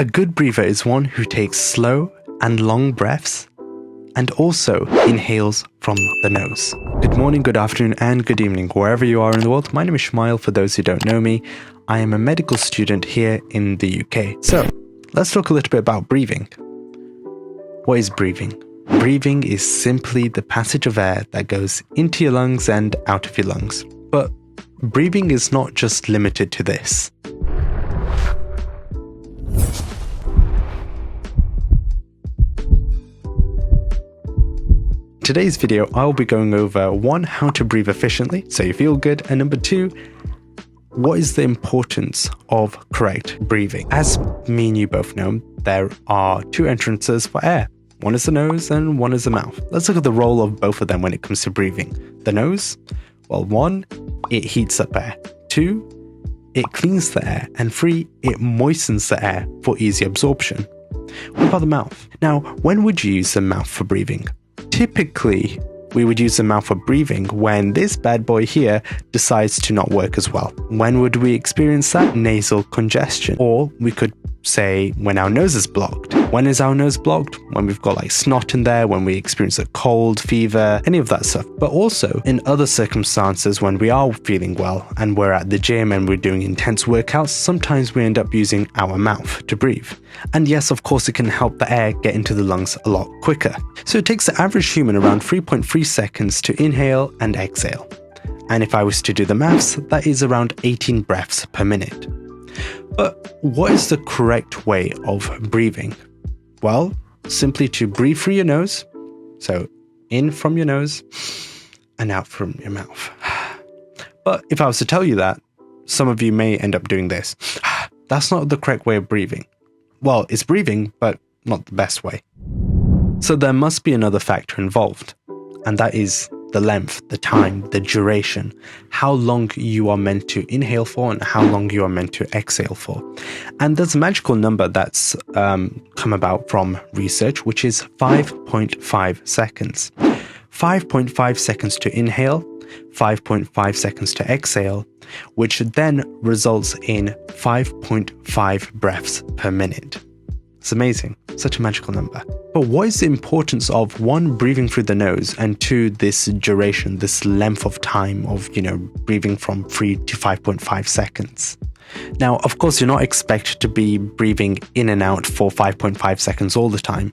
A good breather is one who takes slow and long breaths and also inhales from the nose. Good morning, good afternoon, and good evening, wherever you are in the world. My name is Shumile, for those who don't know me. I am a medical student here in the UK. So, let's talk a little bit about breathing. What is breathing? Breathing is simply the passage of air that goes into your lungs and out of your lungs. But breathing is not just limited to this. In today's video, I'll be going over 1, how to breathe efficiently so you feel good, and number 2, what is the importance of correct breathing? As me and you both know, there are 2 entrances for air. One is the nose and one is the mouth. Let's look at the role of both of them when it comes to breathing. The nose, well, 1, it heats up air. 2, it cleans the air. And 3, it moistens the air for easy absorption. What about the mouth? Now, when would you use the mouth for breathing? Typically, we would use the mouth for breathing when this bad boy here decides to not work as well. When would we experience that? Nasal congestion. Or we could say when our nose is blocked. When is our nose blocked? When we've got like snot in there, when we experience a cold, fever, any of that stuff. But also in other circumstances when we are feeling well and we're at the gym and we're doing intense workouts, sometimes we end up using our mouth to breathe. And yes, of course, it can help the air get into the lungs a lot quicker. So it takes the average human around 3.3 seconds to inhale and exhale. And if I was to do the maths, that is around 18 breaths per minute. But what is the correct way of breathing? Well, simply to breathe through your nose. So in from your nose and out from your mouth. But if I was to tell you that, some of you may end up doing this. That's not the correct way of breathing. Well, it's breathing, but not the best way. So there must be another factor involved, and that is the length, the time, the duration, how long you are meant to inhale for and how long you are meant to exhale for. And there's a magical number that's come about from research, which is 5.5 seconds. 5.5 seconds to inhale, 5.5 seconds to exhale, which then results in 5.5 breaths per minute. It's amazing. Such a magical number. But what is the importance of 1, breathing through the nose, and 2, this duration, this length of time of, breathing from 3 to 5.5 seconds? Now, of course, you're not expected to be breathing in and out for 5.5 seconds all the time.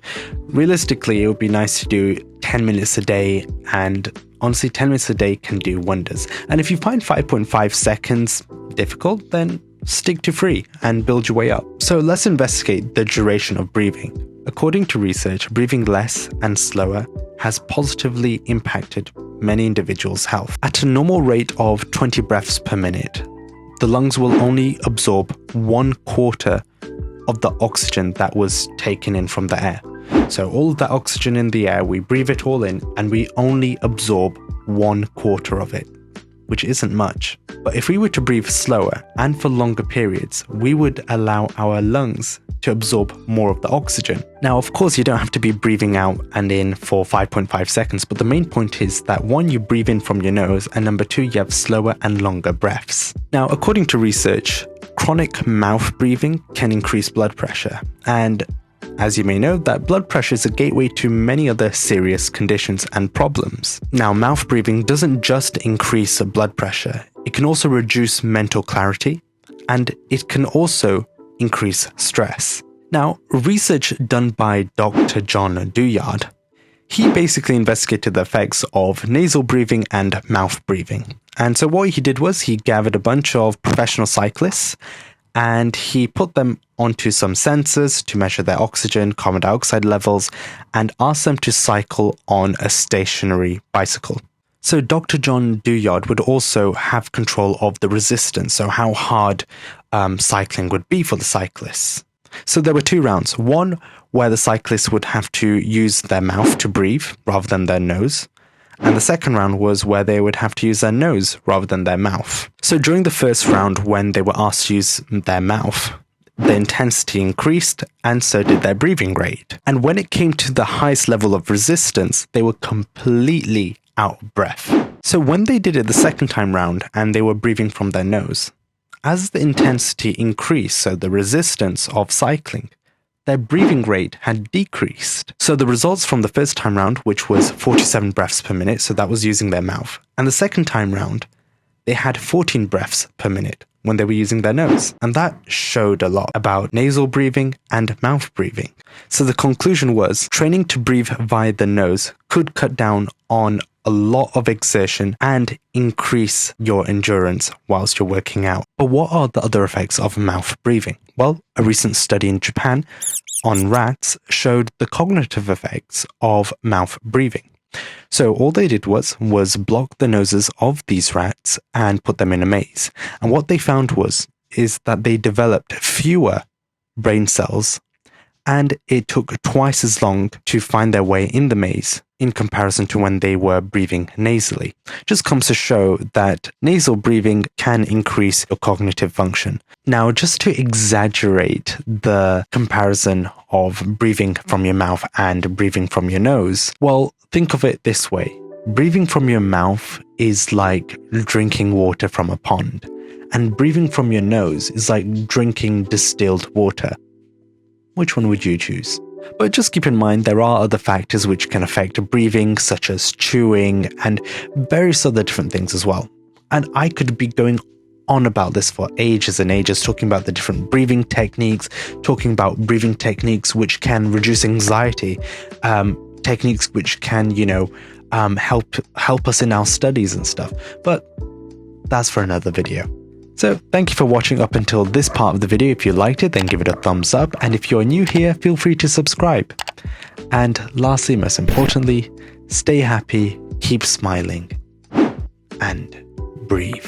Realistically, it would be nice to do 10 minutes a day, and honestly, 10 minutes a day can do wonders. And if you find 5.5 seconds difficult, then stick to 3 and build your way up. So let's investigate the duration of breathing. According to research, breathing less and slower has positively impacted many individuals' health. At a normal rate of 20 breaths per minute, the lungs will only absorb 1/4 of the oxygen that was taken in from the air. So all of that oxygen in the air, we breathe it all in and we only absorb 1/4 of it, which isn't much. But if we were to breathe slower and for longer periods, we would allow our lungs to absorb more of the oxygen. Now, of course, you don't have to be breathing out and in for 5.5 seconds, but the main point is that 1, you breathe in from your nose, and number 2, you have slower and longer breaths. Now, according to research, chronic mouth breathing can increase blood pressure. And as you may know, that blood pressure is a gateway to many other serious conditions and problems. Now, mouth breathing doesn't just increase blood pressure, it can also reduce mental clarity, and it can also increase stress. Now, research done by Dr. John Douillard, he basically investigated the effects of nasal breathing and mouth breathing. And so what he did was he gathered a bunch of professional cyclists and he put them onto some sensors to measure their oxygen, carbon dioxide levels, and asked them to cycle on a stationary bicycle. So Dr. John Douillard would also have control of the resistance, so how hard cycling would be for the cyclists. So there were 2 rounds. One where the cyclists would have to use their mouth to breathe rather than their nose. And the second round was where they would have to use their nose rather than their mouth. So during the first round, when they were asked to use their mouth, the intensity increased and so did their breathing rate. And when it came to the highest level of resistance, they were completely out of breath. So when they did it the second time round and they were breathing from their nose, as the intensity increased, so the resistance of cycling, their breathing rate had decreased. So the results from the first time round, which was 47 breaths per minute, so that was using their mouth, and the second time round, they had 14 breaths per minute when they were using their nose. And that showed a lot about nasal breathing and mouth breathing. So the conclusion was training to breathe via the nose could cut down on a lot of exertion and increase your endurance whilst you're working out. But what are the other effects of mouth breathing? Well, a recent study in Japan on rats showed the cognitive effects of mouth breathing. So all they did was block the noses of these rats and put them in a maze. And what they found is that they developed fewer brain cells, and it took twice as long to find their way in the maze in comparison to when they were breathing nasally. Just comes to show that nasal breathing can increase your cognitive function. Now, just to exaggerate the comparison of breathing from your mouth and breathing from your nose, well, think of it this way. Breathing from your mouth is like drinking water from a pond, and breathing from your nose is like drinking distilled water. Which one would you choose? But just keep in mind there are other factors which can affect breathing, such as chewing and various other different things as well. And I could be going on about this for ages and ages, talking about the different breathing techniques, talking about breathing techniques which can reduce anxiety, techniques which can, help us in our studies and stuff. But that's for another video. So thank you for watching up until this part of the video. If you liked it, then give it a thumbs up. And if you're new here, feel free to subscribe. And lastly, most importantly, stay happy, keep smiling, and breathe.